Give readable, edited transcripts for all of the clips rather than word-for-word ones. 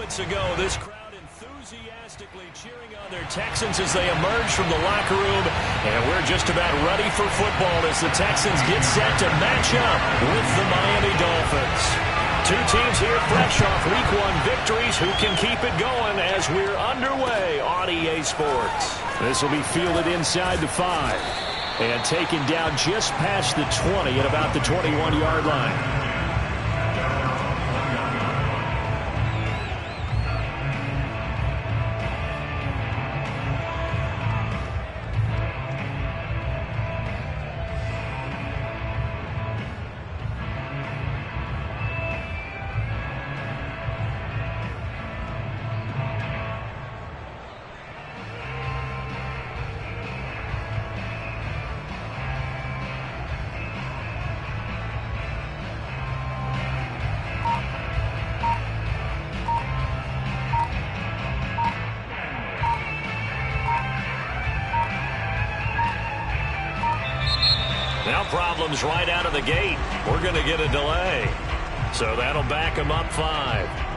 moments ago, this crowd enthusiastically cheering on their Texans as they emerge from the locker room. And we're just about ready for football as the Texans get set to match up with the Miami Dolphins. Two teams here fresh off Week 1 victories who can keep it going as we're underway on EA Sports. This will be fielded inside the 5 and taken down just past the 20 at about the 21-yard line. Now problems right out of the gate. We're going to get a delay. So that'll back them up 5.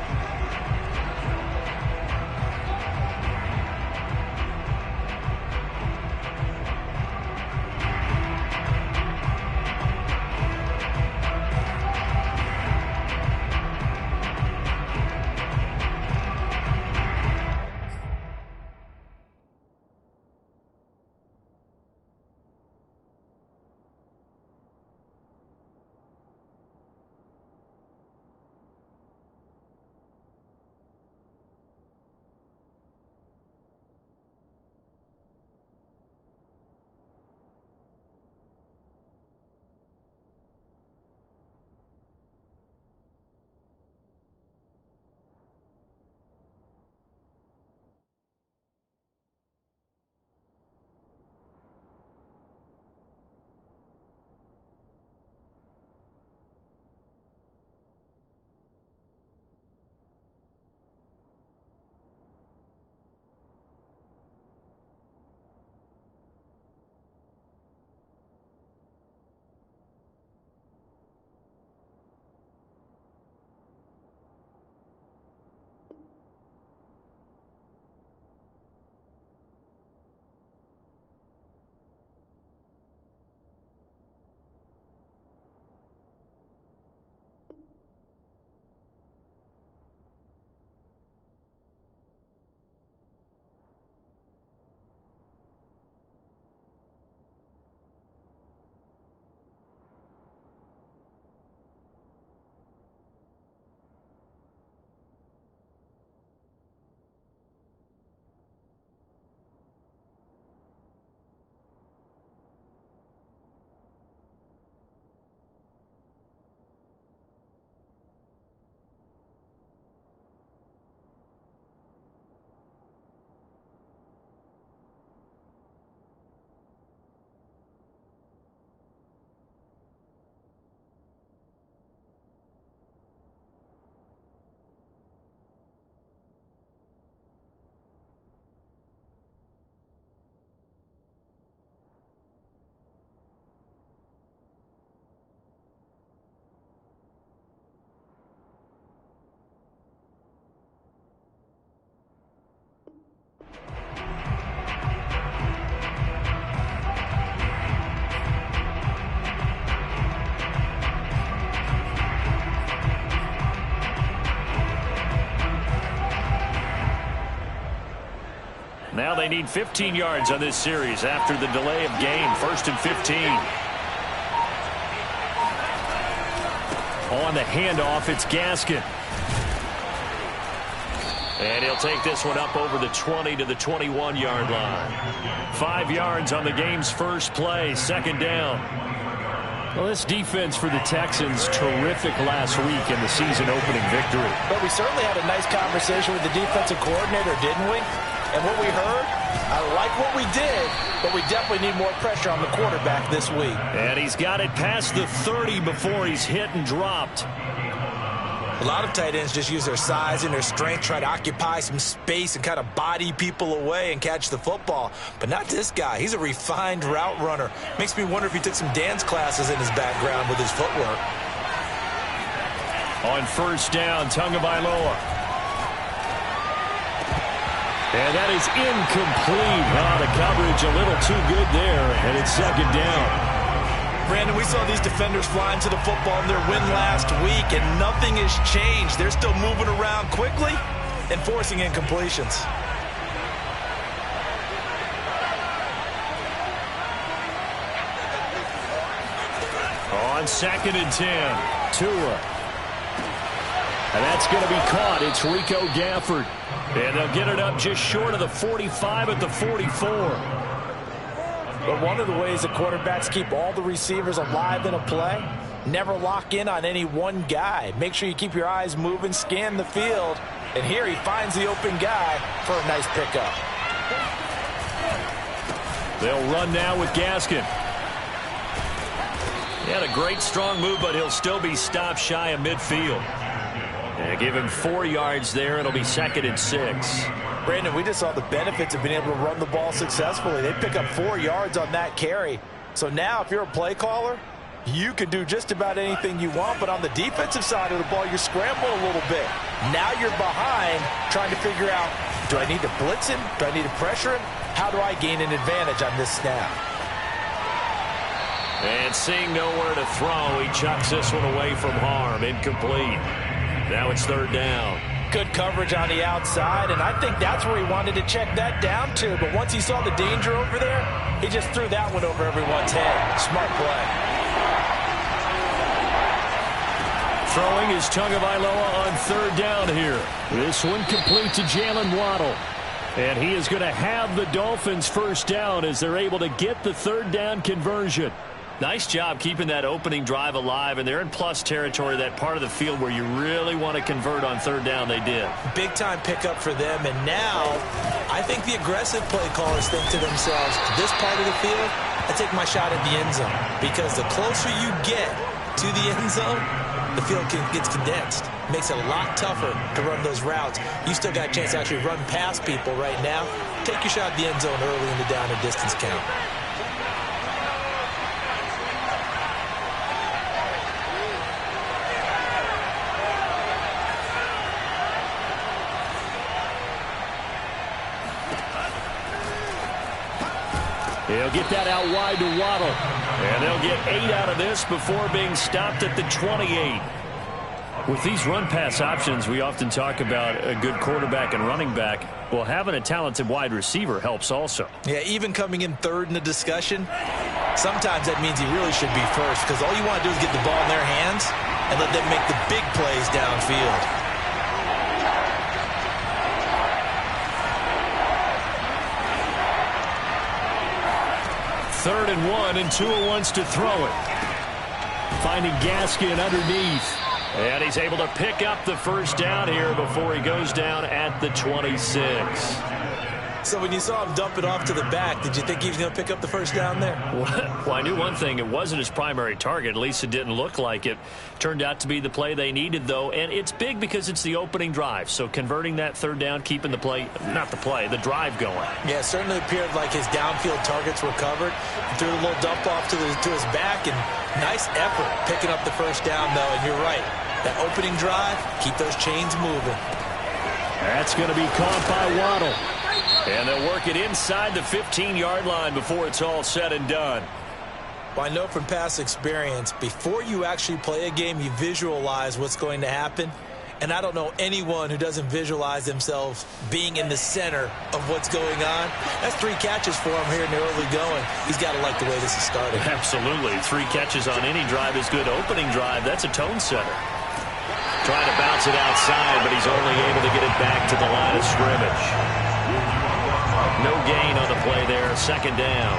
Now they need 15 yards on this series after the delay of game. 1st and 15. On the handoff, it's Gaskin. And he'll take this one up over the 20 to the 21-yard line. 5 yards on the game's first play. 2nd down. Well, this defense for the Texans, terrific last week in the season-opening victory. But we certainly had a nice conversation with the defensive coordinator, didn't we? And what we heard, I like what we did, but we definitely need more pressure on the quarterback this week. And he's got it past the 30 before he's hit and dropped. A lot of tight ends just use their size and their strength, try to occupy some space and kind of body people away and catch the football. But not this guy. He's a refined route runner. Makes me wonder if he took some dance classes in his background with his footwork. On 1st down, Tagovailoa. And that is incomplete. Oh, the coverage a little too good there, and it's second down. Brandon, we saw these defenders flying to the football in their win last week, and nothing has changed. They're still moving around quickly and forcing incompletions. On second and 10, Tua. And that's going to be caught. It's Rico Gafford. And they'll get it up just short of the 45 at the 44. But one of the ways that quarterbacks keep all the receivers alive in a play, never lock in on any one guy. Make sure you keep your eyes moving, scan the field. And here he finds the open guy for a nice pickup. They'll run now with Gaskin. He had a great strong move, but he'll still be stopped shy of midfield. And give him 4 yards there. It'll be second and 6. Brandon, we just saw the benefits of being able to run the ball successfully. They pick up 4 yards on that carry. So now if you're a play caller, you can do just about anything you want. But on the defensive side of the ball, you're scrambling a little bit. Now you're behind trying to figure out, do I need to blitz him? Do I need to pressure him? How do I gain an advantage on this snap? And seeing nowhere to throw, he chucks this one away from harm. Incomplete. Now it's third down. Good coverage on the outside, and I think that's where he wanted to check that down to. But once he saw the danger over there, he just threw that one over everyone's head. Smart play. Throwing is Tagovailoa on third down here. This one complete to Jalen Waddle. And he is going to have the Dolphins first down as they're able to get the third down conversion. Nice job keeping that opening drive alive, and they're in plus territory, that part of the field where you really want to convert on third down. They did. Big-time pickup for them, and now I think the aggressive play callers think to themselves, this part of the field, I take my shot at the end zone, because the closer you get to the end zone, the field gets condensed. Makes it a lot tougher to run those routes. You still got a chance to actually run past people right now. Take your shot at the end zone early in the down and distance count. He'll get that out wide to Waddle. And they'll get 8 out of this before being stopped at the 28. With these run-pass options, we often talk about a good quarterback and running back. Well, having a talented wide receiver helps also. Yeah, even coming in third in the discussion, sometimes that means he really should be first, because all you want to do is get the ball in their hands and let them make the big plays downfield. Third and 1, and Tua wants to throw it. Finding Gaskin underneath. And he's able to pick up the first down here before he goes down at the 26. So when you saw him dump it off to the back, did you think he was going to pick up the first down there? Well, I knew one thing. It wasn't his primary target. At least it didn't look like it. Turned out to be the play they needed, though. And it's big because it's the opening drive. So converting that third down, keeping the play, not the play, the drive going. Yeah, it certainly appeared like his downfield targets were covered. He threw a little dump off to his back, and nice effort picking up the first down, though. And you're right. That opening drive, keep those chains moving. That's going to be caught by Waddle. And they'll work it inside the 15-yard line before it's all said and done. Well, I know from past experience, before you actually play a game, you visualize what's going to happen. And I don't know anyone who doesn't visualize themselves being in the center of what's going on. That's 3 catches for him here in the early going. He's got to like the way this is starting. Absolutely. 3 catches on any drive is good. Opening drive, that's a tone setter. Trying to bounce it outside, but he's only able to get it back to the line of scrimmage. No gain on the play there, second down.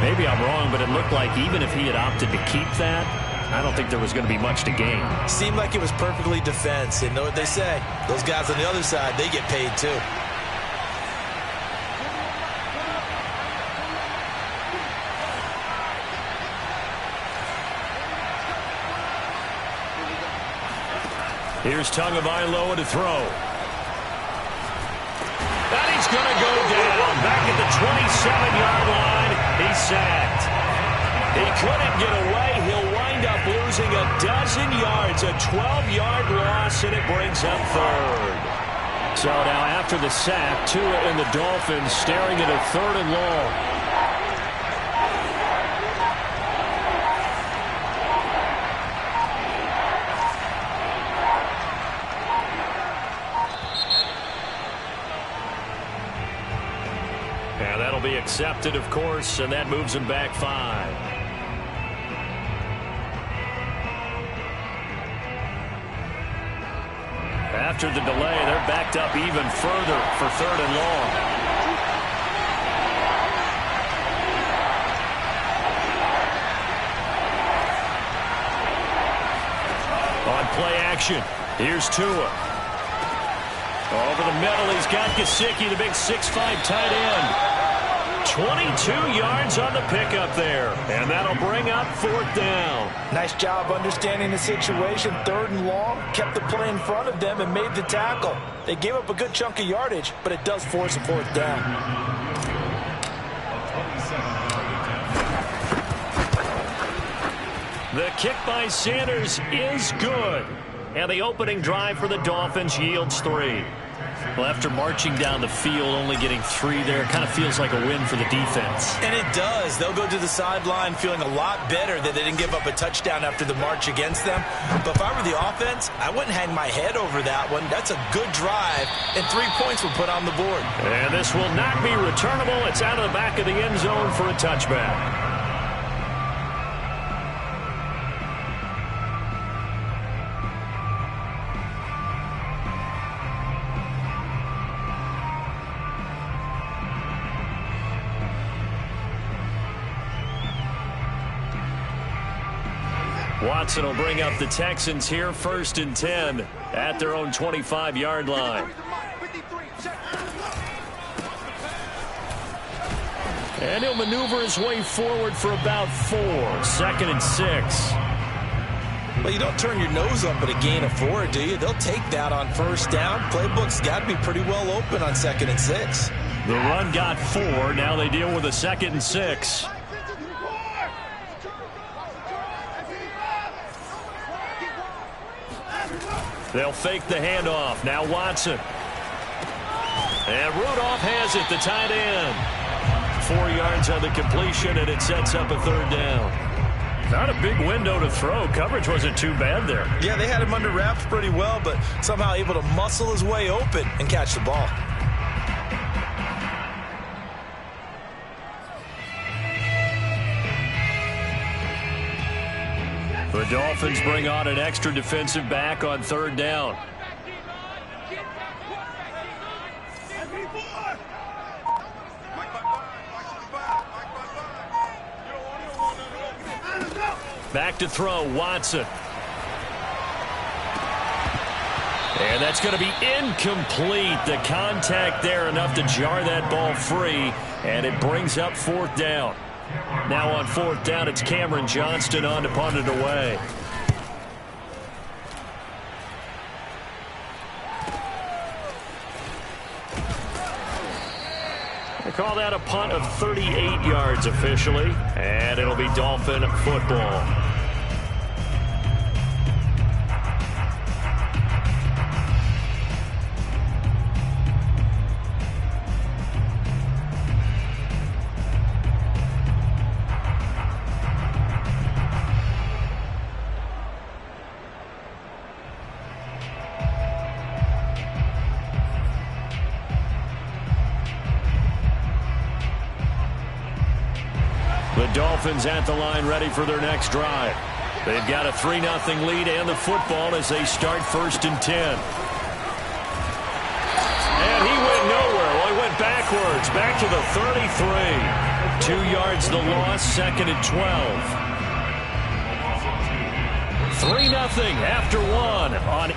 Maybe I'm wrong, but it looked like even if he had opted to keep that, I don't think there was going to be much to gain. Seemed like it was perfectly defense. And know what they say? Those guys on the other side, they get paid too. Here's Tagovailoa to throw. And he's going to go down. Back at the 27-yard line. He's sacked. He couldn't get away. He'll wind up losing a dozen yards. A 12-yard loss, and it brings up third. So now after the sack, Tua and the Dolphins staring at a 3rd and long. And that'll be accepted, of course, and that moves him back 5. After the delay, they're backed up even further for 3rd and long. On play action, here's Tua. Over the middle, he's got Gesicki, the big 6'5" tight end. 22 yards on the pickup there, and that'll bring up 4th down. Nice job understanding the situation. 3rd and long, kept the play in front of them and made the tackle. They gave up a good chunk of yardage, but it does force a 4th down. The kick by Sanders is good, and the opening drive for the Dolphins yields 3. Well, after marching down the field, only getting 3 there, it kind of feels like a win for the defense. And it does. They'll go to the sideline feeling a lot better that they didn't give up a touchdown after the march against them. But if I were the offense, I wouldn't hang my head over that one. That's a good drive, and 3 points were put on the board. And this will not be returnable. It's out of the back of the end zone for a touchback. Watson will bring up the Texans here, 1st and 10 at their own 25-yard line. And he'll maneuver his way forward for about 4, 2nd and 6. Well, you don't turn your nose up at a gain of 4, do you? They'll take that on 1st down. Playbook's got to be pretty well open on 2nd and 6. The run got 4. Now they deal with a 2nd and 6. They'll fake the handoff. Now Watson. And Rudolph has it, the tight end. 4 yards on the completion, and it sets up a 3rd down. Not a big window to throw. Coverage wasn't too bad there. Yeah, they had him under wraps pretty well, but somehow able to muscle his way open and catch the ball. The Dolphins bring on an extra defensive back on 3rd down. Back to throw, Watson. And that's going to be incomplete. The contact there enough to jar that ball free, and it brings up 4th down. Now on 4th down, it's Cameron Johnston on to punt it away. They call that a punt of 38 yards officially, and it'll be Dolphin football. The Dolphins at the line ready for their next drive. They've got a 3-0 lead and the football as they start 1st and 10. And he went nowhere. Well, he went backwards, back to the 33. 2 yards the loss, 2nd and 12. 3-0 after 1 on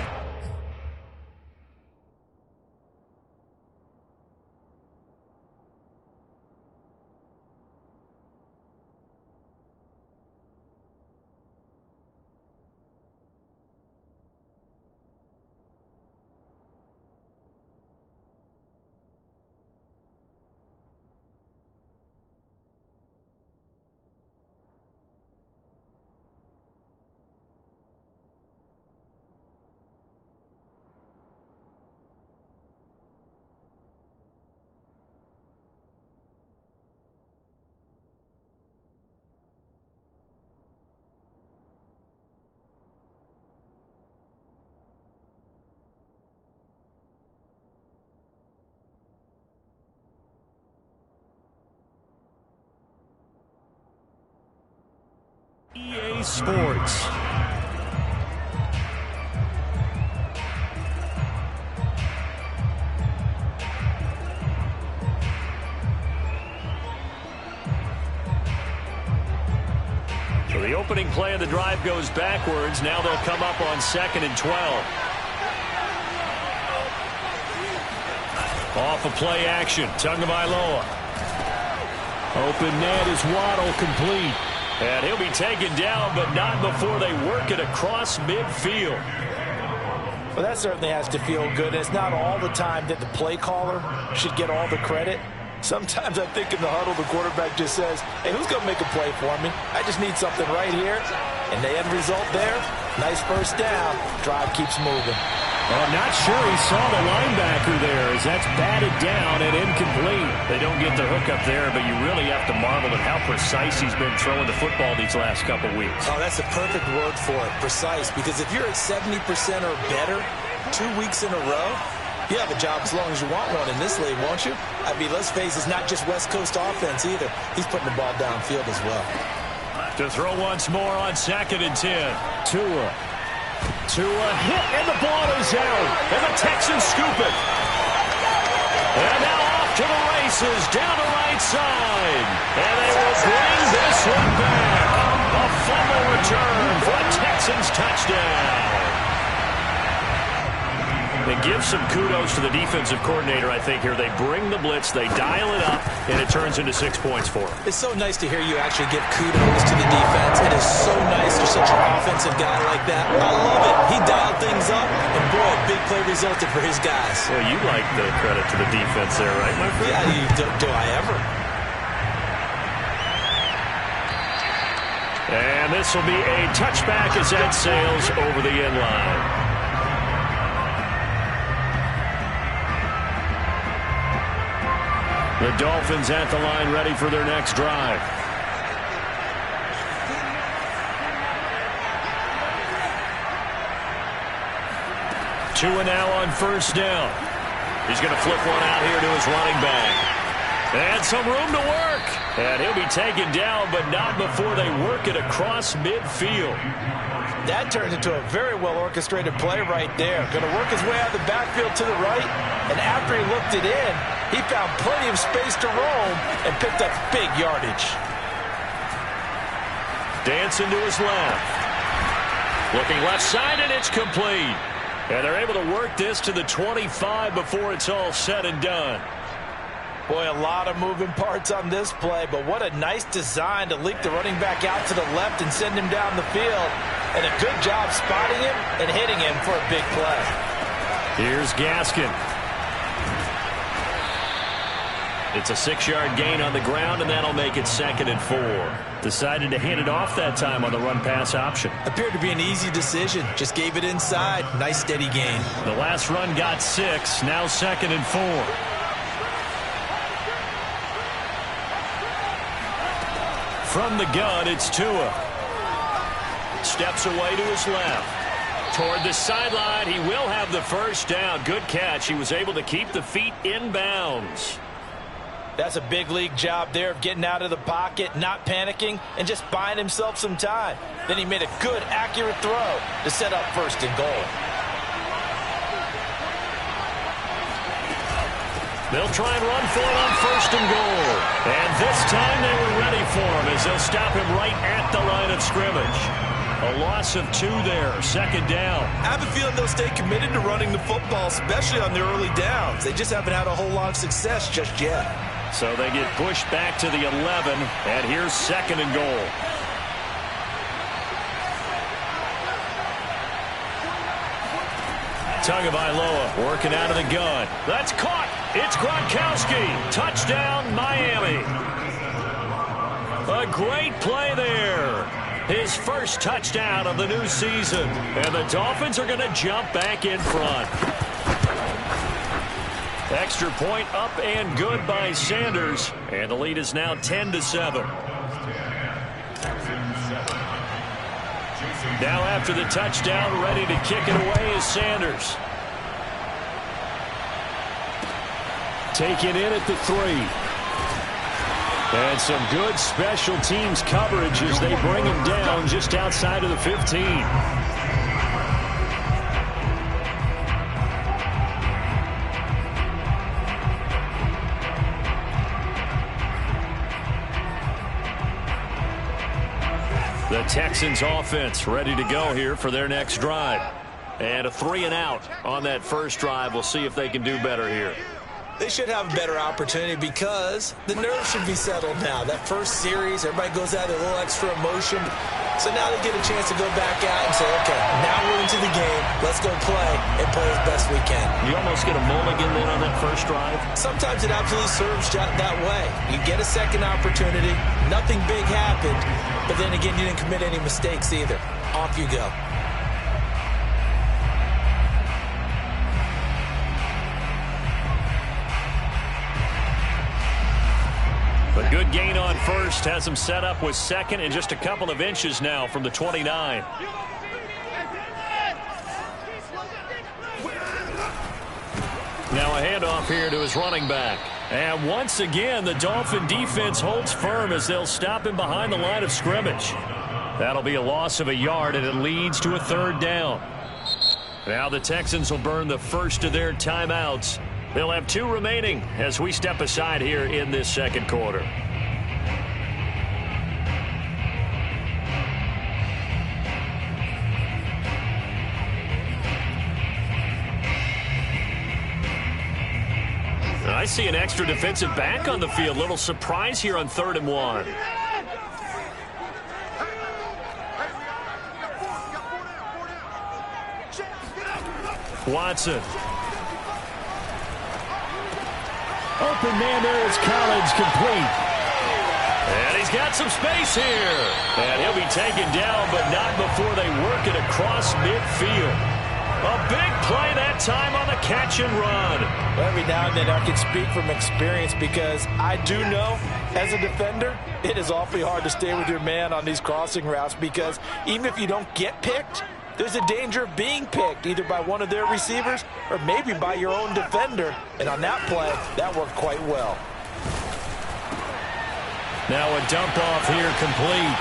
EA Sports. So the opening play of the drive goes backwards. Now they'll come up on 2nd and 12. Off of play action. Tagovailoa. Open net is Waddle, complete. And he'll be taken down, but not before they work it across midfield. Well, that certainly has to feel good. It's not all the time that the play caller should get all the credit. Sometimes I think in the huddle, the quarterback just says, hey, who's going to make a play for me? I just need something right here. And the end result there, nice first down. Drive keeps moving. I'm not sure he saw the linebacker there as that's batted down and incomplete. They don't get the hook up there, but you really have to marvel at how precise he's been throwing the football these last couple weeks. Oh, that's a perfect word for it, precise, because if you're at 70% or better 2 weeks in a row, you have a job as long as you want one in this league, won't you? I mean, let's face it, it's not just West Coast offense either. He's putting the ball downfield as well. To throw once more on 2nd and 10. Tua hit, and the ball is out. And the Texans scoop it. And now off to the races, down the right side. And they will bring this one back. A fumble return for a Texans touchdown. They give some kudos to the defensive coordinator, I think, here. They bring the blitz, they dial it up, and it turns into 6 points for them. It's so nice to hear you actually give kudos to the defense. It is so nice for such an offensive guy like that. I love it. He dialed things up, and boy, a big play resulted for his guys. Well, you like the credit to the defense there, right, my friend? Yeah, do I ever? And this will be a touchback as that sails over the end line. The Dolphins at the line ready for their next drive. Tua now on first down. He's going to flip one out here to his running back. And some room to work. And he'll be taken down, but not before they work it across midfield. That turns into a very well-orchestrated play right there. Going to work his way out of the backfield to the right. And after he looked it in, he found plenty of space to roam and picked up big yardage. Dancing to his left. Looking left side, and it's complete. And they're able to work this to the 25 before it's all said and done. Boy, a lot of moving parts on this play, but what a nice design to leak the running back out to the left and send him down the field. And a good job spotting him and hitting him for a big play. Here's Gaskin. It's a 6-yard gain on the ground, and that'll make it 2nd and 4. Decided to hand it off that time on the run-pass option. Appeared to be an easy decision. Just gave it inside. Nice, steady gain. The last run got 6. Now 2nd and 4. From the gun, it's Tua. Steps away to his left. Toward the sideline, he will have the first down. Good catch. He was able to keep the feet in bounds. That's a big league job there of getting out of the pocket, not panicking, and just buying himself some time. Then he made a good, accurate throw to set up 1st and goal. They'll try and run for it on 1st and goal. And this time they were ready for him as they'll stop him right at the line of scrimmage. A loss of 2 there, 2nd down. I have a feeling they'll stay committed to running the football, especially on their early downs. They just haven't had a whole lot of success just yet. So they get pushed back to the 11, and here's 2nd and goal. Tagovailoa working out of the gun. That's caught. It's Gronkowski. Touchdown, Miami. A great play there. His first touchdown of the new season. And the Dolphins are going to jump back in front. Extra point up and good by Sanders. And the lead is now 10-7. Now after the touchdown, ready to kick it away is Sanders. Taken in at the 3. And some good special teams coverage as they bring him down just outside of the 15. The Texans offense ready to go here for their next drive. And a 3-and-out on that first drive. We'll see if they can do better here. They should have a better opportunity because the nerves should be settled now. That first series, everybody goes out with a little extra emotion. So now they get a chance to go back out and say, okay, now we're into the game. Let's go play and play as best we can. You almost get a mulligan then on that first drive? Sometimes it absolutely serves that way. You get a second opportunity. Nothing big happened. But then again, you didn't commit any mistakes either. Off you go. A good gain on first has him set up with second and just a couple of inches now from the 29. Now a handoff here to his running back. And once again, the Dolphin defense holds firm as they'll stop him behind the line of scrimmage. That'll be a loss of a yard, and it leads to a 3rd down. Now the Texans will burn the first of their timeouts. They'll have 2 remaining as we step aside here in this second quarter. I see an extra defensive back on the field. Little surprise here on 3rd and 1. Watson. Open man there is Collins, complete. And he's got some space here. And he'll be taken down, but not before they work it across midfield. A big play that time on the catch and run. Well, every now and then I can speak from experience because I do know as a defender it is awfully hard to stay with your man on these crossing routes because even if you don't get picked, there's a danger of being picked either by one of their receivers or maybe by your own defender. And on that play, that worked quite well. Now a dump off here complete.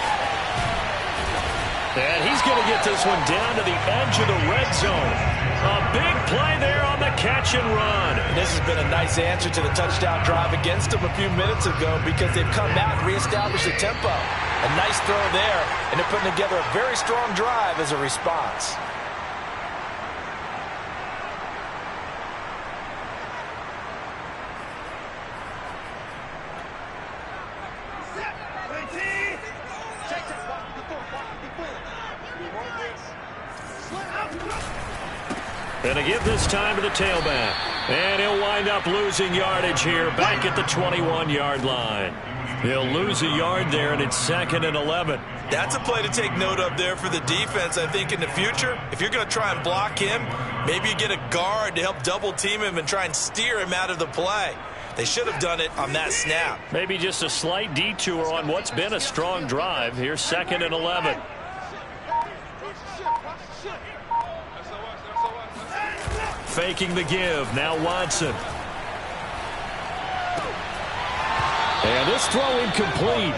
And he's going to get this one down to the edge of the red zone. A big play there on the catch and run. And this has been a nice answer to the touchdown drive against them a few minutes ago because they've come out and reestablished the tempo. A nice throw there, and they're putting together a very strong drive as a response. And to give this time to the tailback. And he'll wind up losing yardage here back at the 21-yard line. He'll lose a yard there, and it's 2nd and 11. That's a play to take note of there for the defense, I think, in the future. If you're going to try and block him, maybe you get a guard to help double-team him and try and steer him out of the play. They should have done it on that snap. Maybe just a slight detour on what's been a strong drive. Here's 2nd and 11. Faking the give. Now Watson. And this throw incomplete.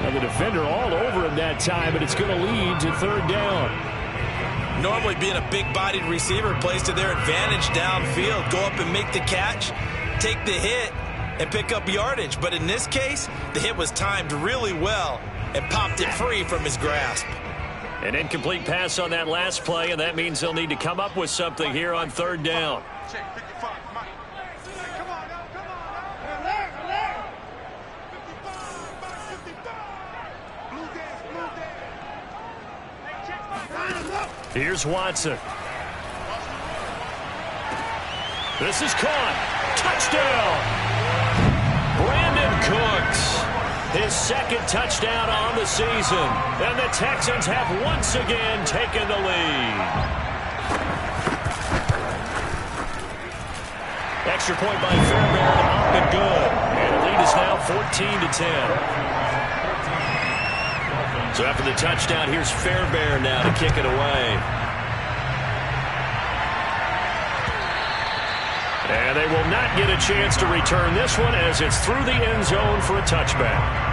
And the defender all over him that time, but it's going to lead to 3rd down. Normally being a big-bodied receiver plays to their advantage downfield. Go up and make the catch, take the hit, and pick up yardage. But in this case, the hit was timed really well and popped it free from his grasp. An incomplete pass on that last play, and that means they'll need to come up with something here on 3rd down. Here's Watson. This is caught. Touchdown! Brandon Cooks. His 2nd touchdown on the season. And the Texans have once again taken the lead. Extra point by Fairbairn, up and good. And the lead is now 14-10. So after the touchdown, here's Fairbairn now to kick it away. And they will not get a chance to return this one as it's through the end zone for a touchback.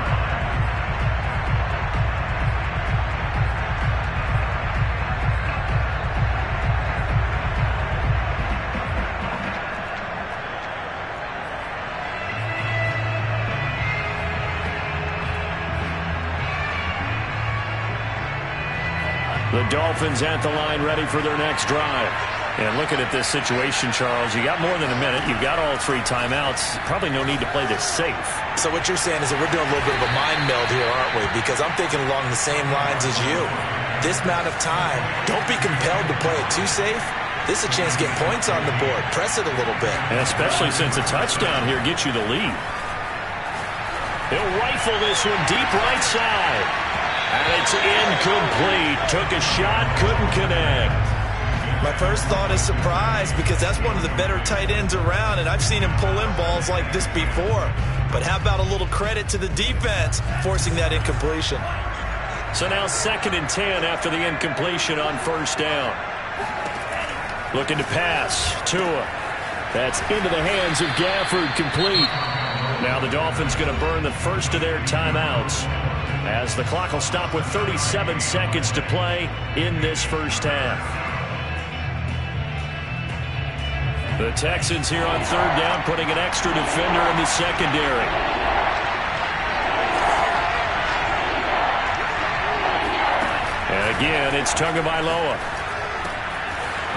The Dolphins at the line ready for their next drive. And looking at this situation, Charles, you got more than a minute. You've got all 3 timeouts. Probably no need to play this safe. So what you're saying is that we're doing a little bit of a mind meld here, aren't we? Because I'm thinking along the same lines as you. This amount of time, don't be compelled to play it too safe. This is a chance to get points on the board. Press it a little bit. And especially since a touchdown here gets you the lead. He'll rifle this one deep right side. And it's incomplete. Took a shot, couldn't connect. My first thought is surprise because that's one of the better tight ends around, and I've seen him pull in balls like this before. But how about a little credit to the defense forcing that incompletion? So now 2nd and 10 after the incompletion on first down. Looking to pass. Tua. That's into the hands of Gafford, complete. Now the Dolphins going to burn the first of their timeouts, as the clock will stop with 37 seconds to play in this first half. The Texans here on 3rd down, putting an extra defender in the secondary. And again, it's Tagovailoa.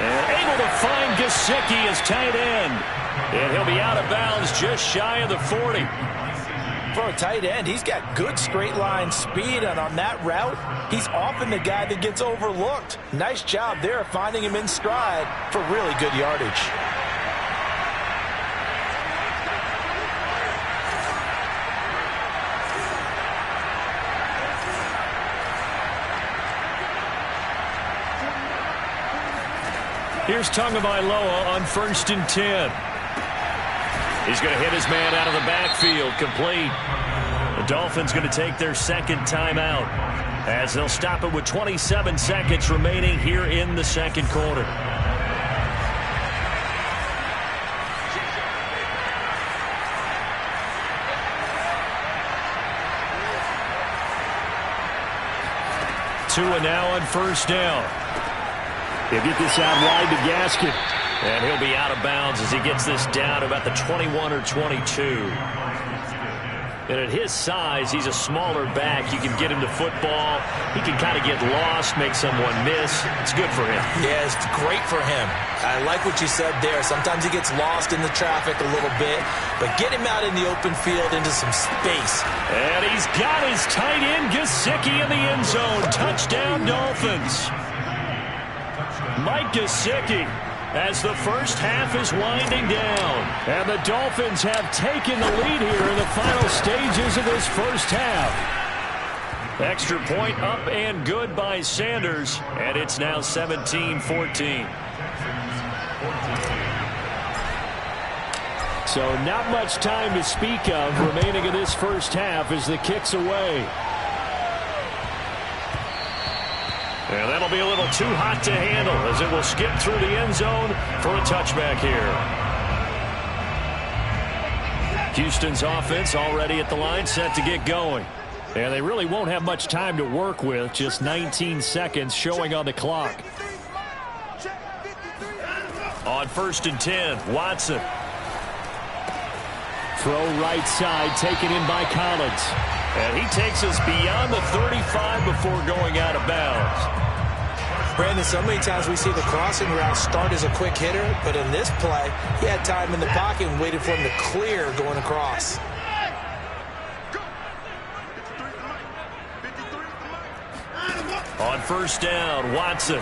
And able to find Gesicki as tight end. And he'll be out of bounds just shy of the 40. For a tight end, he's got good straight line speed, and on that route, he's often the guy that gets overlooked. Nice job there of finding him in stride for really good yardage. Here's Tagovailoa on 1st and 10. He's going to hit his man out of the backfield, complete. The Dolphins going to take their 2nd timeout, as they'll stop it with 27 seconds remaining here in the 2nd quarter. Tua now on 1st down. He'll get this out wide to Gaskin. And he'll be out of bounds as he gets this down about the 21 or 22. And at his size, he's a smaller back. You can get him to football. He can kind of get lost, make someone miss. It's good for him. Yeah, it's great for him. I like what you said there. Sometimes he gets lost in the traffic a little bit, but get him out in the open field into some space. And he's got his tight end, Gesicki, in the end zone. Touchdown, Dolphins. Mike Gesicki, as the first half is winding down. And the Dolphins have taken the lead here in the final stages of this first half. Extra point up and good by Sanders. And it's now 17-14. So not much time to speak of remaining in this first half as the kick's away. And that'll be a little too hot to handle as it will skip through the end zone for a touchback here. Houston's offense already at the line, set to get going. And they really won't have much time to work with, just 19 seconds showing on the clock. On 1st and 10, Watson. Throw right side, taken in by Collins. And he takes us beyond the 35 before going out of bounds. Brandon, so many times we see the crossing route start as a quick hitter, but in this play, he had time in the pocket and waited for him to clear going across. On 1st down, Watson.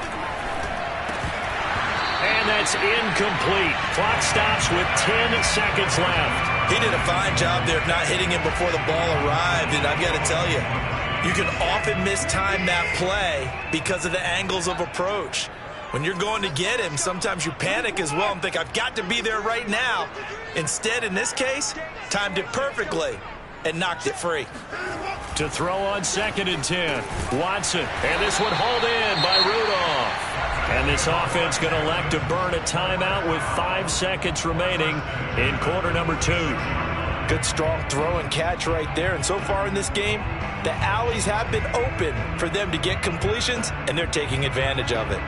And that's incomplete. Clock stops with 10 seconds left. He did a fine job there of not hitting him before the ball arrived, and I've got to tell you, you can often mistime that play because of the angles of approach. When you're going to get him, sometimes you panic as well and think, I've got to be there right now. Instead, in this case, timed it perfectly and knocked it free. To throw on 2nd and 10, Watson. And this one hauled in by Rudolph. And this offense going to elect to burn a timeout with 5 seconds remaining in quarter number 2. Good strong throw and catch right there. And so far in this game, the alleys have been open for them to get completions, and they're taking advantage of it.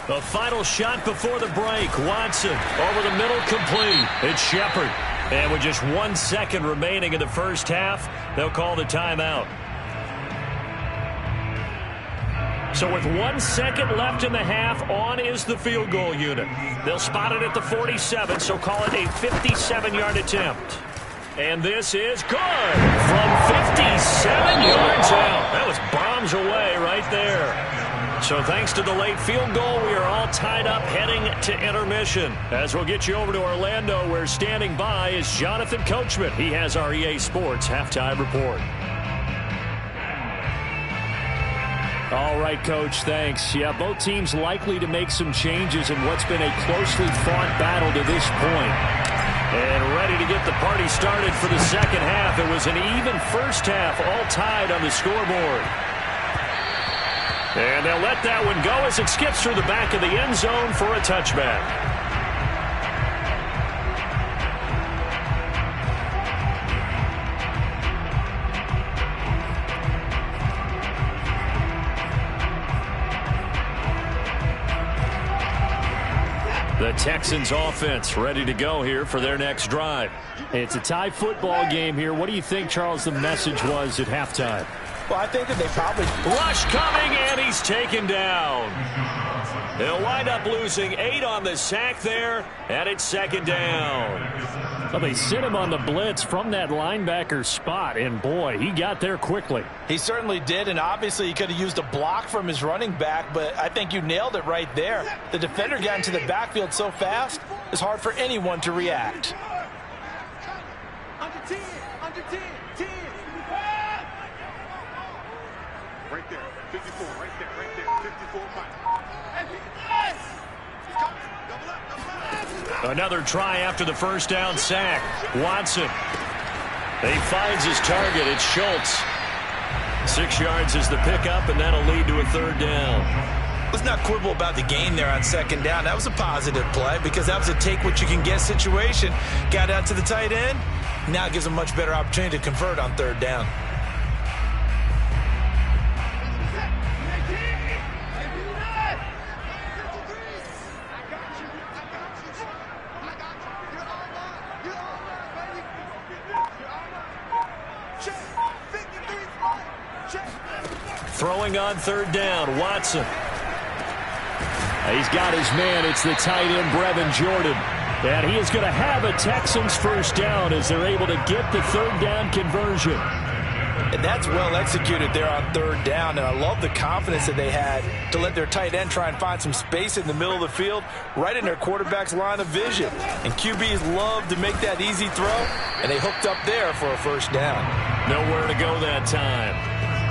The final shot before the break. Watson over the middle, complete. It's Shepard. And with just 1 second remaining in the first half, they'll call the timeout. So with 1 second left in the half, on is the field goal unit. They'll spot it at the 47, so call it a 57-yard attempt. And this is good from 57 yards out. That was bombs away right there. So thanks to the late field goal, we are all tied up heading to intermission. As we'll get you over to Orlando, where standing by is Jonathan Coachman. He has our EA Sports halftime report. All right, Coach, thanks. Yeah, both teams likely to make some changes in what's been a closely fought battle to this point. And ready to get the party started for the second half. It was an even first half, all tied on the scoreboard. And they'll let that one go as it skips through the back of the end zone for a touchback. The Texans offense ready to go here for their next drive. It's a tie football game here. What do you think, Charles, the message was at halftime? Well, I think that they probably... Rush coming, and he's taken down. They'll wind up losing 8 on the sack there, and it's second down. Well, they sent him on the blitz from that linebacker spot, and boy, he got there quickly. He certainly did, and obviously he could have used a block from his running back, but I think you nailed it right there. The defender got into the backfield so fast, it's hard for anyone to react. Under 10, under 10, 10. Right there, 54, right there, 54. Another try after the first down sack. Watson. He finds his target. It's Schultz. 6 yards is the pickup, and that'll lead to a third down. Let's not quibble about the gain there on second down. That was a positive play because that was a take-what-you-can-get situation. Got out to the tight end. Now it gives a much better opportunity to convert on third down. Throwing on third down, Watson. He's got his man. It's the tight end, Brevin Jordan. And he is going to have a Texans first down as they're able to get the third down conversion. And that's well executed there on third down. And I love the confidence that they had to let their tight end try and find some space in the middle of the field, right in their quarterback's line of vision. And QBs love to make that easy throw, and they hooked up there for a first down. Nowhere to go that time.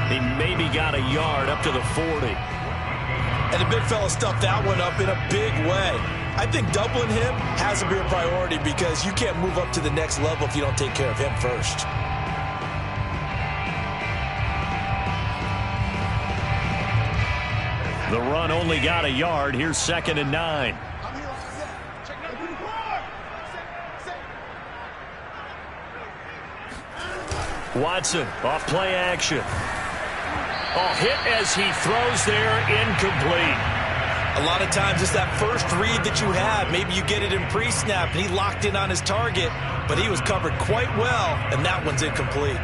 He maybe got a yard up to the 40. And the big fella stuffed that one up in a big way. I think doubling him has to be a priority because you can't move up to the next level if you don't take care of him first. The run only got a yard. Here's 2nd and 9. Watson off play action. Oh, hit as he throws there, incomplete. A lot of times it's that first read that you have. Maybe you get it in pre-snap, and he locked in on his target, but he was covered quite well, and that one's incomplete.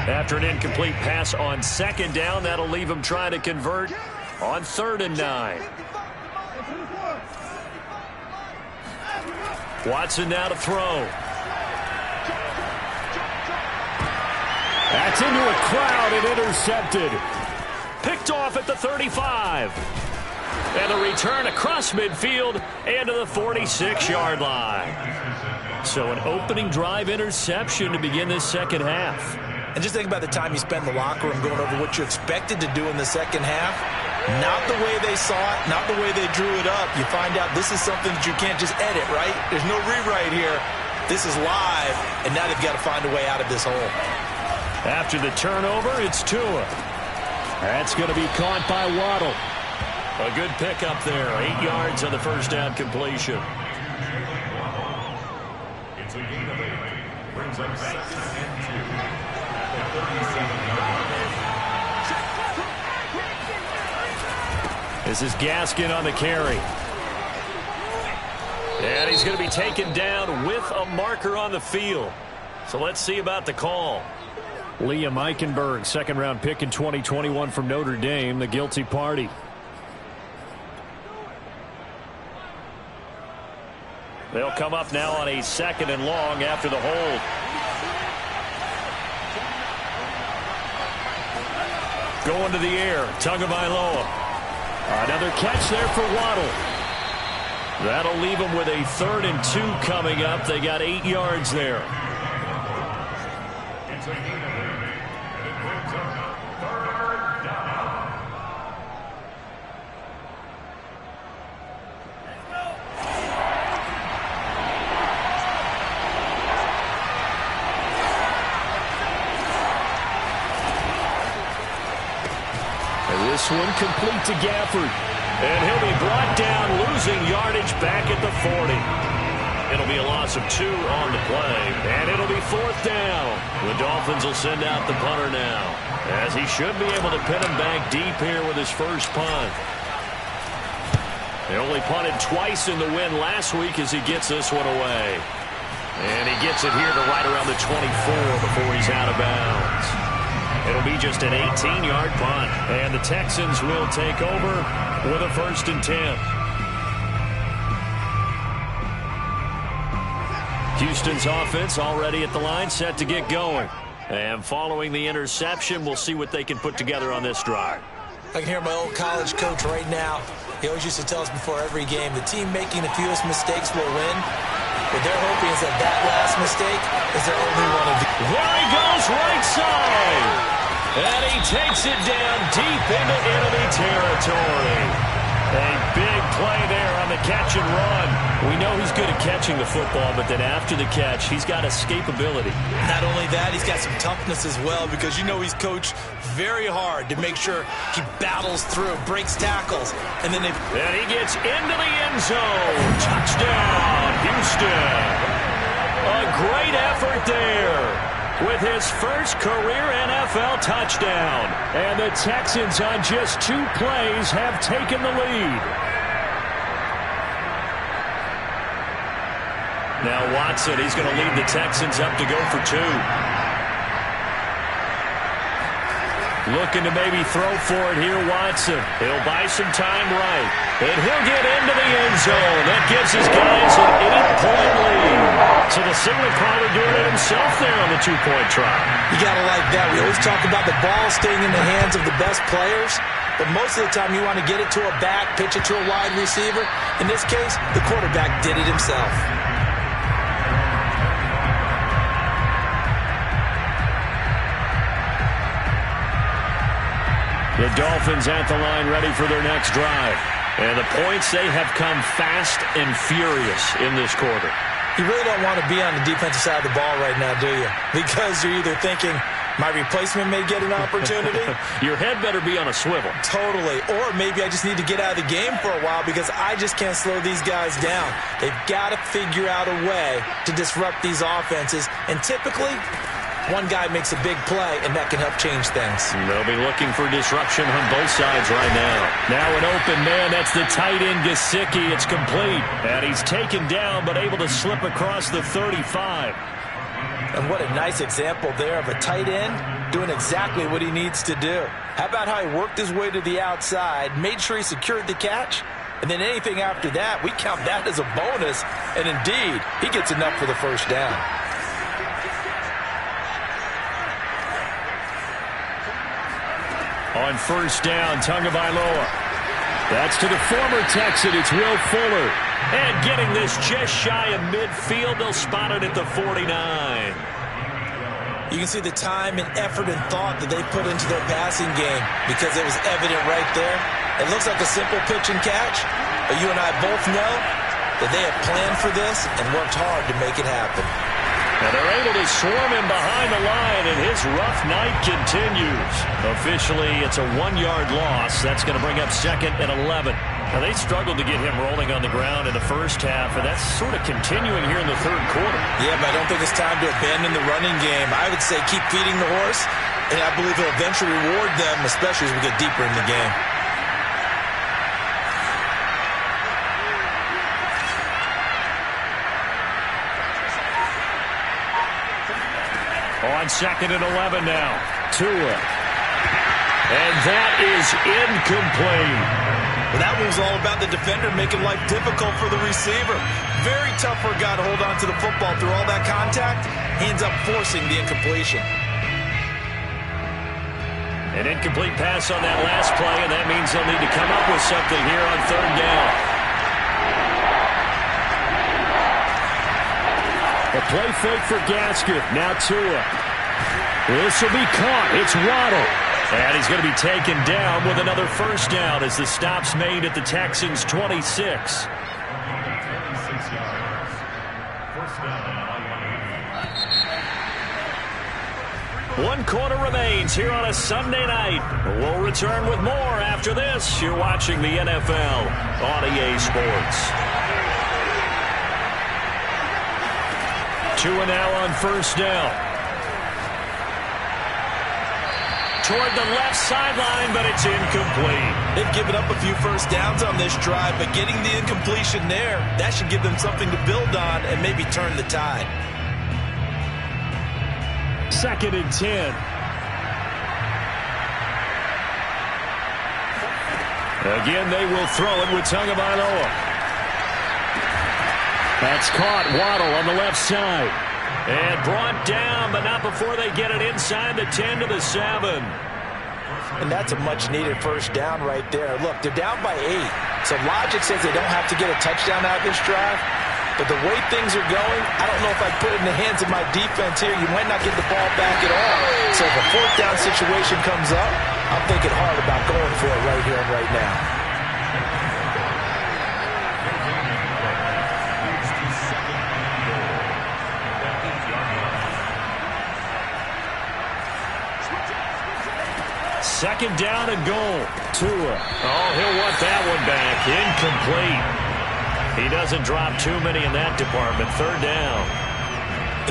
After an incomplete pass on second down, that'll leave him trying to convert on 3rd and 9. Watson now to throw. That's into a crowd and intercepted. Picked off at the 35. And a return across midfield and to the 46-yard line. So an opening drive interception to begin this second half. And just think about the time you spend in the locker room going over what you expected to do in the second half. Not the way they saw it, not the way they drew it up. You find out this is something that you can't just edit, right? There's no rewrite here. This is live, and now they've got to find a way out of this hole. After the turnover, it's Tua. That's going to be caught by Waddle. A good pickup there. 8 yards on the first down completion. It's a gain of 8. Brings up 2nd and 2. At the 37-yard line. This is Gaskin on the carry. And he's going to be taken down with a marker on the field. So let's see about the call. Liam Eichenberg, second-round pick in 2021 from Notre Dame, the guilty party. They'll come up now on a 2nd and long after the hold. Going to the air, Tagovailoa. Another catch there for Waddle. That'll leave them with a 3rd and 2 coming up. They got 8 yards there. It's a gain of 8. And it brings up 3rd down. This one complete to Gafford. And he'll be brought down, losing yardage back at the 40. It'll be a loss of 2 on the play, and it'll be 4th down. The Dolphins will send out the punter now, as he should be able to pin him back deep here with his first punt. They only punted twice in the win last week as he gets this one away. And he gets it here to right around the 24 before he's out of bounds. It'll be just an 18-yard punt. And the Texans will take over with a 1st and 10. Houston's offense already at the line, set to get going. And following the interception, we'll see what they can put together on this drive. I can hear my old college coach right now. He always used to tell us before every game, the team making the fewest mistakes will win. What they're hoping is that that last mistake is their only one of the... There he goes, right side. And he takes it down deep into enemy territory. A big play there on the catch and run. We know he's good at catching the football, but then after the catch, he's got escapability. Not only that, he's got some toughness as well, because you know he's coached very hard to make sure he battles through, breaks tackles, and then they... And he gets into the end zone. Touchdown, Houston. A great effort there with his first career NFL touchdown. And the Texans on just 2 plays have taken the lead. Now Watson, he's going to lead the Texans up to go for 2. Looking to maybe throw for it here, Watson. He'll buy some time right. And he'll get into the end zone. That gives his guys an 8-point lead. So the signal caller doing it himself there on the 2-point try. You got to like that. We always talk about the ball staying in the hands of the best players. But most of the time you want to get it to a back, pitch it to a wide receiver. In this case, the quarterback did it himself. The Dolphins at the line, ready for their next drive. And the points, they have come fast and furious in this quarter. You really don't want to be on the defensive side of the ball right now, do you? Because you're either thinking, my replacement may get an opportunity. Your head better be on a swivel. Totally. Or maybe I just need to get out of the game for a while because I just can't slow these guys down. They've got to figure out a way to disrupt these offenses. And typically, one guy makes a big play, and that can help change things. They'll be looking for disruption on both sides right now. Now an open man. That's the tight end, Gesicki. It's complete. And he's taken down, but able to slip across the 35. And what a nice example there of a tight end doing exactly what he needs to do. How about how he worked his way to the outside, made sure he secured the catch, and then anything after that, we count that as a bonus. And indeed, he gets enough for the first down. On first down, Tagovailoa. That's to the former Texan. It's Will Fuller. And getting this just shy of midfield, they'll spot it at the 49. You can see the time and effort and thought that they put into their passing game because it was evident right there. It looks like a simple pitch and catch, but you and I both know that they have planned for this and worked hard to make it happen. And they're able to swarm him behind the line, and his rough night continues. Officially, it's a 1-yard loss. That's going to bring up 2nd and 11. Now, they struggled to get him rolling on the ground in the first half, and that's sort of continuing here in the third quarter. Yeah, but I don't think it's time to abandon the running game. I would say keep feeding the horse, and I believe he'll eventually reward them, especially as we get deeper in the game. On 2nd and 11 now. Tua. And that is incomplete. Well, that one was all about the defender making life difficult for the receiver. Very tough for a guy to hold on to the football through all that contact. He ends up forcing the incompletion. An incomplete pass on that last play, and that means they'll need to come up with something here on 3rd down. A play fake for Gasket. Now Tua. This will be caught. It's Waddle. And he's going to be taken down with another first down as the stop's made at the Texans' 26. 36 yards. First down. 1 quarter remains here on a Sunday night. We'll return with more after this. You're watching the NFL on EA Sports. Tua now on first down. Toward the left sideline, but it's incomplete. They've given up a few first downs on this drive, but getting the incompletion there, that should give them something to build on and maybe turn the tide. 2nd and 10. Again, they will throw it with Tagovailoa. That's caught. Waddle on the left side. And brought down, but not before they get it inside the 10 to the 7. And that's a much-needed first down right there. Look, they're down by 8. So logic says they don't have to get a touchdown out of this drive. But the way things are going, I don't know if I'd put it in the hands of my defense here. You might not get the ball back at all. So if a 4th down situation comes up, I'm thinking hard about going for it right here and right now. Second down and goal. Tua. Oh, he'll want that one back. Incomplete. He doesn't drop too many in that department. 3rd down.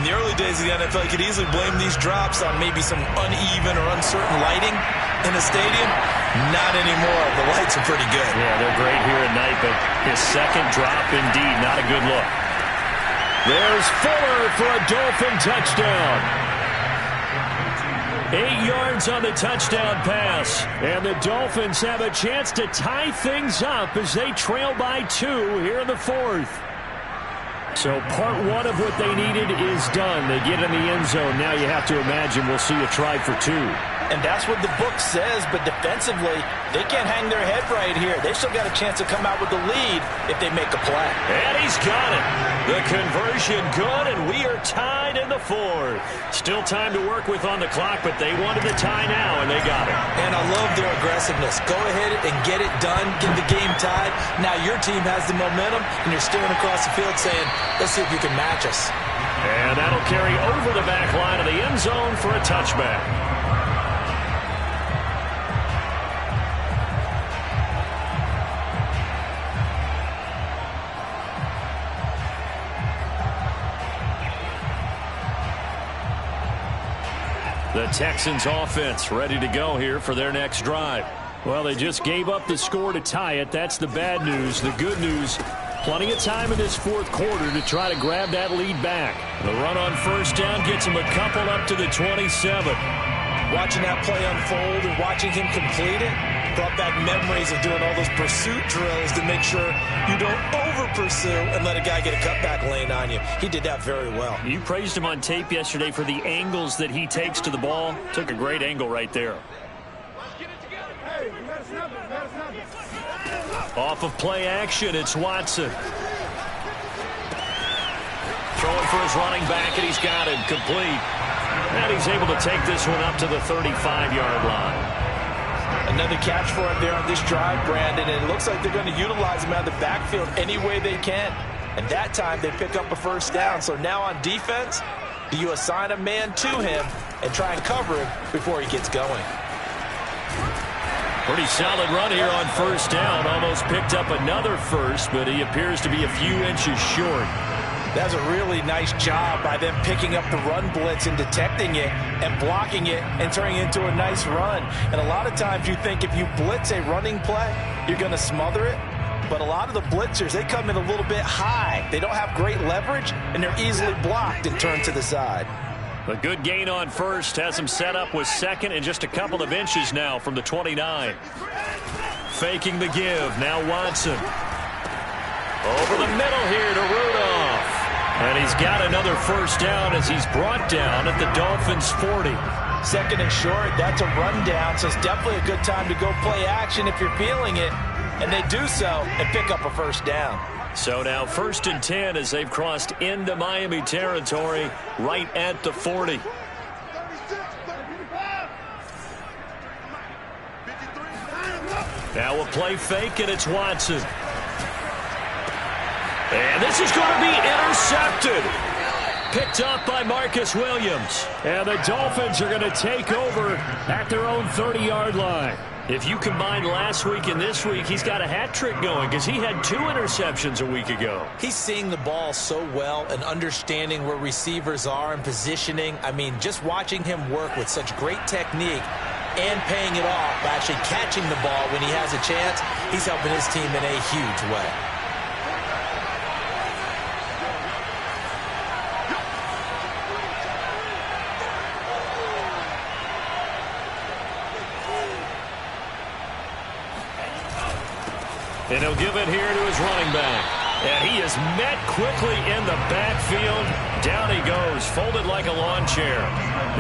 In the early days of the NFL, you could easily blame these drops on maybe some uneven or uncertain lighting in the stadium. Not anymore. The lights are pretty good. Yeah, they're great here at night, but his second drop, indeed, not a good look. There's Fuller for a Dolphin touchdown. 8 yards on the touchdown pass. And the Dolphins have a chance to tie things up as they trail by 2 here in the 4th. So part 1 of what they needed is done. They get in the end zone. Now you have to imagine we'll see a try for 2. And that's what the book says, but defensively, they can't hang their head right here. They still got a chance to come out with the lead if they make a play. And he's got it. The conversion good, and we are tied in the 4th. Still time to work with on the clock, but they wanted the tie now, and they got it. And I love their aggressiveness. Go ahead and get it done. Get the game tied. Now your team has the momentum, and you're staring across the field saying, let's see if you can match us. And that'll carry over the back line of the end zone for a touchback. The Texans offense ready to go here for their next drive. Well, they just gave up the score to tie it. That's the bad news. The good news, plenty of time in this 4th quarter to try to grab that lead back. The run on first down gets him a couple up to the 27. Watching that play unfold and watching him complete it brought back memories of doing all those pursuit drills to make sure you don't over-pursue and let a guy get a cutback lane on you. He did that very well. You praised him on tape yesterday for the angles that he takes to the ball. Took a great angle right there. Off of play action, it's Watson. Throwing for his running back, and he's got it complete. And he's able to take this one up to the 35-yard line. Another catch for him there on this drive, Brandon, and it looks like they're going to utilize him out of the backfield any way they can. And that time they pick up a first down. So now on defense, do you assign a man to him and try and cover him before he gets going? Pretty solid run here on first down. Almost picked up another first, but he appears to be a few inches short. That's a really nice job by them picking up the run blitz and detecting it and blocking it and turning it into a nice run. And a lot of times you think if you blitz a running play, you're going to smother it. But a lot of the blitzers, they come in a little bit high. They don't have great leverage, and they're easily blocked and turned to the side. A good gain on first has him set up with second and just a couple of inches now from the 29. Faking the give. Now Watson. Over the middle here to Rudolph. And he's got another first down as he's brought down at the Dolphins' 40. Second and short, that's a rundown, so it's definitely a good time to go play action if you're feeling it. And they do so and pick up a first down. So now 1st and 10 as they've crossed into Miami territory right at the 40. Now a play fake, and it's Watson. And this is going to be intercepted. Picked up by Marcus Williams. And the Dolphins are going to take over at their own 30-yard line. If you combine last week and this week, he's got a hat trick going because he had 2 interceptions a week ago. He's seeing the ball so well and understanding where receivers are and positioning. I mean, just watching him work with such great technique and paying it off by actually catching the ball when he has a chance, he's helping his team in a huge way. And he'll give it here to his running back. And he is met quickly in the backfield. Down he goes, folded like a lawn chair.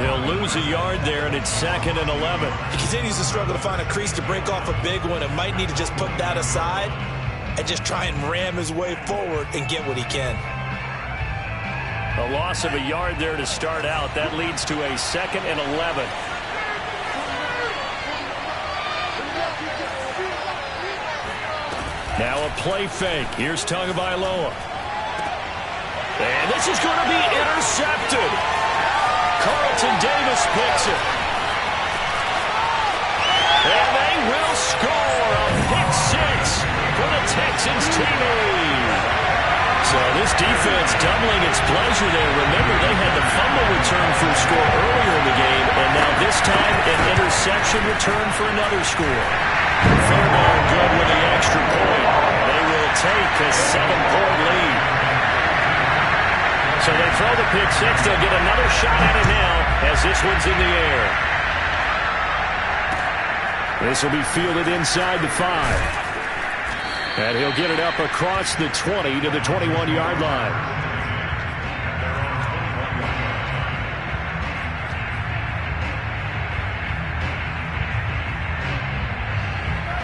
He'll lose a yard there, and it's 2nd and 11. He continues to struggle to find a crease to break off a big one and might need to just put that aside and just try and ram his way forward and get what he can. A loss of a yard there to start out. That leads to a 2nd and 11. Now a play fake. Here's Tagovailoa. And this is going to be intercepted. Carlton Davis picks it. And they will score a pick 6 for the Texans team. So this defense doubling its pleasure there. Remember, they had the fumble return for a score earlier in the game, and now this time an interception return for another score. Fair ball good with the extra point. They will take a 7-point lead. So they throw the pick 6. They'll get another shot at it now as this one's in the air. This will be fielded inside the 5. And he'll get it up across the 20 to the 21-yard line.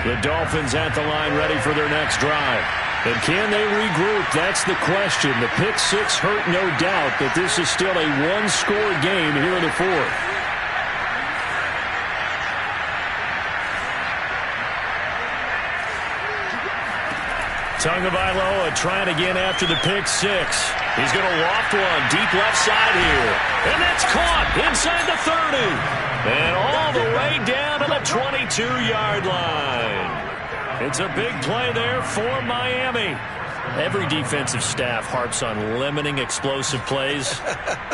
The Dolphins at the line ready for their next drive. And can they regroup? That's the question. The pick 6 hurt, no doubt, but this is still a one-score game here in the 4th. Tagovailoa trying again after the pick 6. He's going to loft one deep left side here. And that's caught inside the 30. And all the way down to the 22-yard line. It's a big play there for Miami. Every defensive staff harps on limiting explosive plays.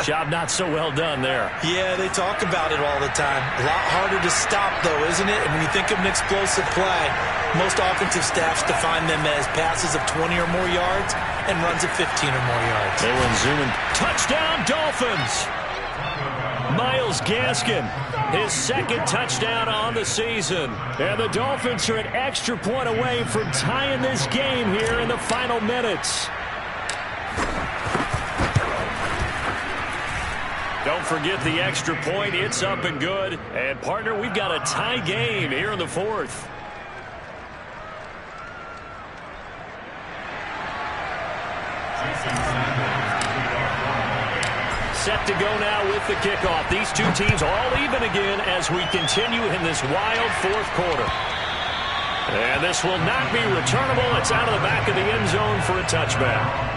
Job not so well done there. Yeah, they talk about it all the time. A lot harder to stop, though, isn't it? And when you think of an explosive play, most offensive staffs define them as passes of 20 or more yards and runs of 15 or more yards. They went zooming. Touchdown, Dolphins! Myles Gaskin, his 2nd touchdown on the season. And the Dolphins are an extra point away from tying this game here in the final minutes. Don't forget the extra point. It's up and good. And, partner, we've got a tie game here in the 4th. set to go now with the kickoff. These two teams all even again as we continue in this wild fourth quarter. And this will not be returnable. It's out of the back of the end zone for a touchback.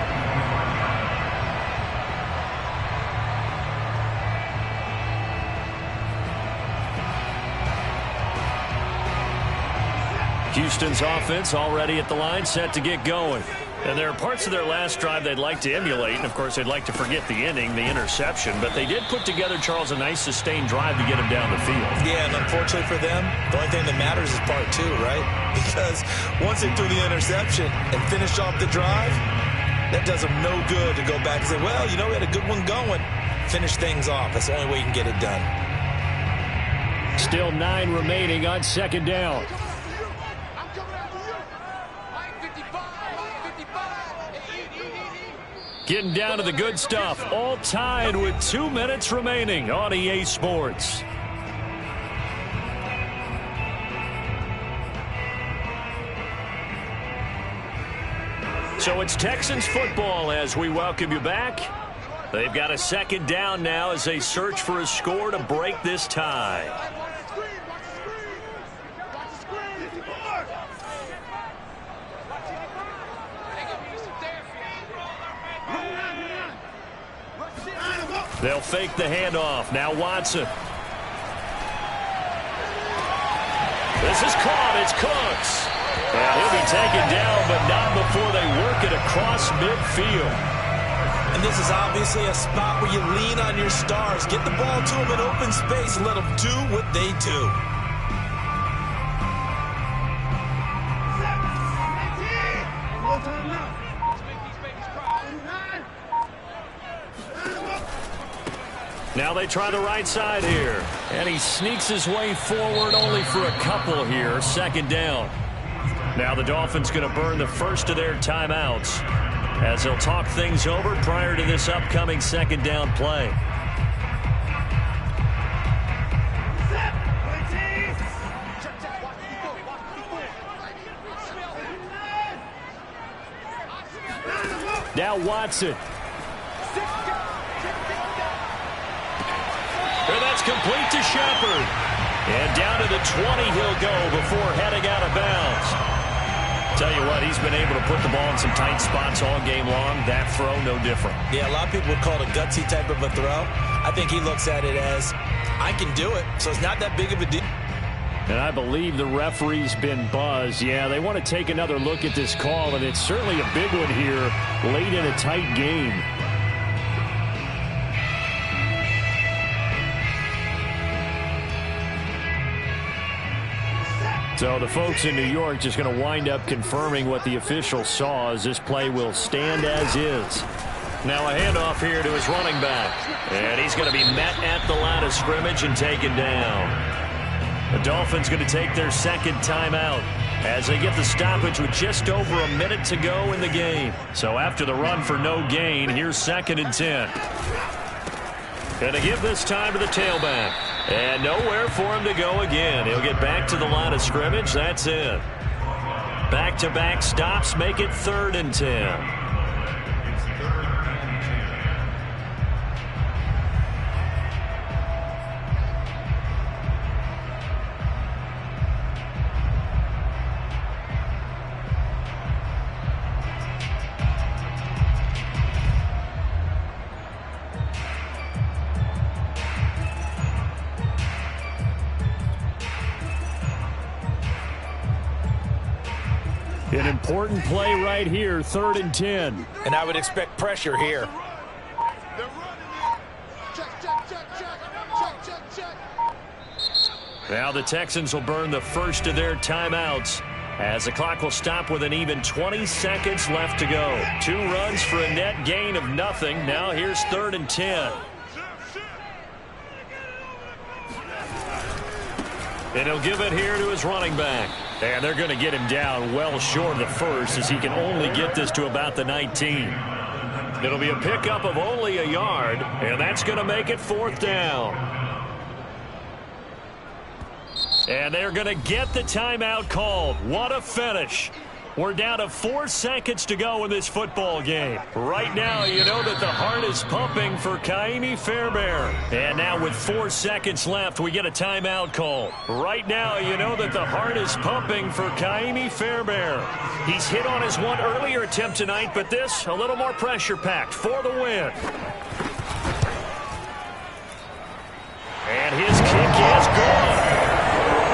Houston's offense already at the line, set to get going. And there are parts of their last drive they'd like to emulate. And, of course, they'd like to forget the inning, the interception. But they did put together, Charles, a nice sustained drive to get him down the field. Yeah, and unfortunately for them, the only thing that matters is part two, right? Because once they threw the interception and finished off the drive, that does them no good to go back and say, well, you know, we had a good one going. Finish things off. That's the only way you can get it done. Still 9 remaining on second down. Getting down to the good stuff. All tied with 2 minutes remaining on EA Sports. So it's Texans football as we welcome you back. They've got a second down now as they search for a score to break this tie. They'll fake the handoff. Now Watson. This is caught. It's Cooks. Well, he'll be taken down, but not before they work it across midfield. And this is obviously a spot where you lean on your stars. Get the ball to them in open space and let them do what they do. Now they try the right side here. And he sneaks his way forward only for a couple here. Second down. Now the Dolphins going to burn the first of their timeouts as they'll talk things over prior to this upcoming second down play. Now Watson. And that's complete to Shepard. And down to the 20 he'll go before heading out of bounds. Tell you what, he's been able to put the ball in some tight spots all game long. That throw, no different. Yeah, a lot of people would call it a gutsy type of a throw. I think he looks at it as, I can do it, so it's not that big of a deal. And I believe the referee's been buzzed. Yeah, they want to take another look at this call, and it's certainly a big one here late in a tight game. So the folks in New York just going to wind up confirming what the officials saw as this play will stand as is. Now a handoff here to his running back. And he's going to be met at the line of scrimmage and taken down. The Dolphins going to take their second timeout as they get the stoppage with just over a minute to go in the game. So after the run for no gain, here's 2nd and 10. Going to give this time to the tailback. And nowhere for him to go again. He'll get back to the line of scrimmage. That's it. Back-to-back stops make it 3rd and 10. An important play right here, 3rd and 10. And I would expect pressure here. Now the Texans will burn the first of their timeouts as the clock will stop with an even 20 seconds left to go. 2 runs for a net gain of nothing. Now here's 3rd and 10. And he'll give it here to his running back. And they're going to get him down well short of the first as he can only get this to about the 19. It'll be a pickup of only a yard, and that's going to make it 4th down. And they're going to get the timeout called. What a finish. We're down to 4 seconds to go in this football game. Right now, you know that the heart is pumping for Kaimi Fairbairn. And now with 4 seconds left, we get a timeout call. Right now, you know that the heart is pumping for Kaimi Fairbairn. He's hit on his one earlier attempt tonight, but this, a little more pressure-packed for the win. And his kick is good.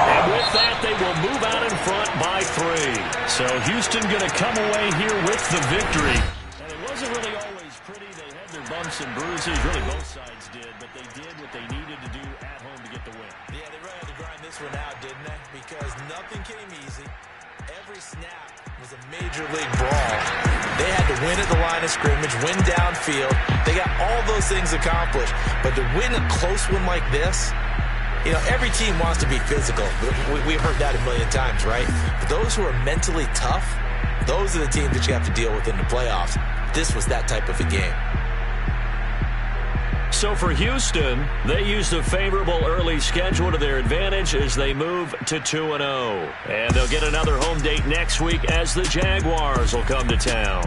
And with that, they will move out in front by 3. So Houston going to come away here with the victory. And it wasn't really always pretty. They had their bumps and bruises. Really, both sides did. But they did what they needed to do at home to get the win. Yeah, they really had to grind this one out, didn't they? Because nothing came easy. Every snap was a major league brawl. They had to win at the line of scrimmage, win downfield. They got all those things accomplished. But to win a close one like this, you know, every team wants to be physical. We've heard that a million times, right? But those who are mentally tough, those are the teams that you have to deal with in the playoffs. This was that type of a game. So for Houston, they used a favorable early schedule to their advantage as they move to 2-0. And they'll get another home date next week as the Jaguars will come to town.